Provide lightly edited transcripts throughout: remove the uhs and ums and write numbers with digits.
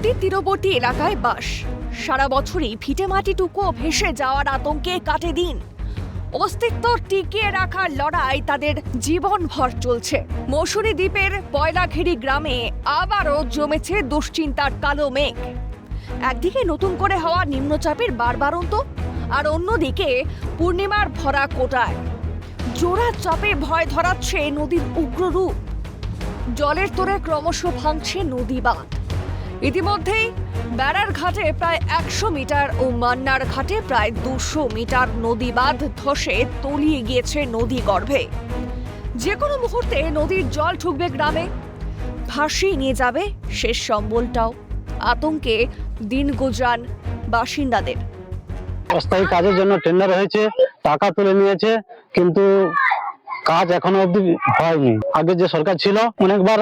নদীর তীরবর্তী এলাকায় বাস, সারা বছরই ভিটেমাটিটুকু ভেসে যাওয়ার আতঙ্কে কাটে দিন। অস্তিত্ব টিকিয়ে রাখার লড়াই তাদের জীবনভর চলছে। মৌসুমী দ্বীপের পয়লাঘেরি গ্রামে আবারও জমেছে দুশ্চিন্তার কালো মেঘ। একদিকে নতুন করে হওয়া নিম্নচাপের বারবারন্ত, আর অন্যদিকে পূর্ণিমার ভরা কোটায় জোড়া চাপে ভয় ধরাচ্ছে নদীর উগ্র রূপ। জলের তোরে ক্রমশ ভাঙছে নদী বাঁধ। ইতিমধ্যেই বেড়ার ঘাটে প্রায় 100 মিটার ও মান্নার ঘাটে প্রায় 200 মিটার নদী বাঁধ ধসে তলিয়ে গিয়েছে নদী গর্ভে। যে কোনো মুহূর্তে নদীর জল ঢুকবে গ্রামে, ভাসিয়ে নিয়ে যাবে শেষ সম্বলটাও। আতঙ্কে দিন গুজরান বাসিন্দাদের। অস্থায়ী কাজের জন্য টেন্ডার হয়েছে, টাকা তুলে নিয়েছে, কিন্তু কাজ এখনো অবধি হয়নি। আগে যে সরকার ছিল অনেকবার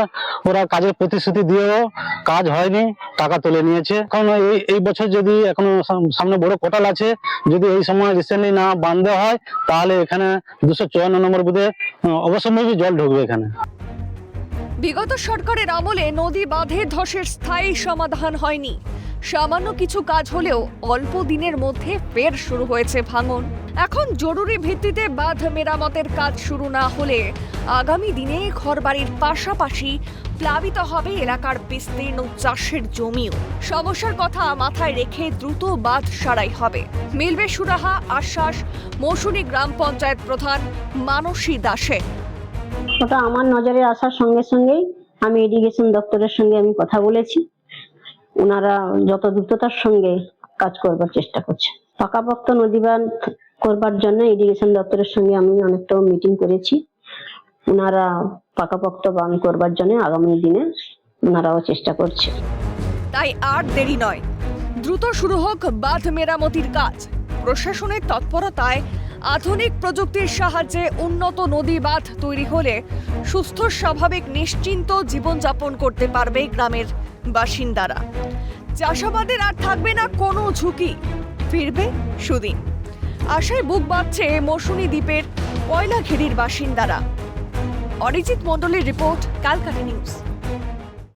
ওরা কাজের প্রতিশ্রুতি দিয়েও কাজ হয়নি, টাকা তুলে নিয়েছে। কারণ এই বছর যদি এখনো সামনে বড় কোটাল আছে, যদি এই সময় রিসেন্টলি না বান্ধ হয় তাহলে এখানে 254 নম্বর বুথে অবশ্যই জল ঢুকবে এখানে। বিগত সরকারের আমলে নদী বাঁধে ধসের স্থায়ী সমাধান হয়নি। সামান্য কিছু কাজ হলেও অল্প দিনের মধ্যে ফের শুরু হয়েছে ভাঙন। এখন জরুরি ভিত্তিতে বাঁধ মেরামতের কাজ শুরু না হলে আগামী দিনে ঘরবাড়ির পাশাপাশি প্লাবিত হবে এলাকার বিস্তীর্ণ চাষের জমিও। সমস্যার কথা মাথায় রেখে দ্রুত বাঁধ সারাই হবে, মিলবে সুরাহা আশ্বাস মৌসুমী গ্রাম পঞ্চায়েত প্রধান মানসী দাসের। ওটা আমার নজরে আসার সঙ্গে সঙ্গেই আমি ইরিগেশন দপ্তরের সঙ্গে আমি কথা বলেছি। ওনারা যত দ্রুততার সঙ্গে কাজ করবার চেষ্টা করছে। পাকাপোক্ত নদী বাঁধ করবার জন্য ইরিগেশন দপ্তরের সঙ্গে আমি অনেকটা মিটিং করেছি। ওনারা পাকাপোক্ত বাঁধ করবার জন্য আগামী দিনে ওনারাও চেষ্টা করছে। তাই আর দেরি নয়, দ্রুত শুরু হোক বাঁধ মেরামতির কাজ। প্রশাসনের তৎপরতায় আধুনিক প্রযুক্তির সাহায্যে উন্নত নদী বাঁধ তৈরি হলে সুস্থ স্বাভাবিক নিশ্চিন্ত জীবনযাপন করতে পারবে গ্রামের বাসিন্দারা। চাষাবাদের আর থাকবে না কোনো ঝুঁকি, ফিরবে সুদিন। আশায় বুক বাঁধছে মৌসুমী দ্বীপের পয়লাঘেরির বাসিন্দারা। অরিজিৎ মণ্ডলের রিপোর্ট, ক্যালকাটা নিউজ।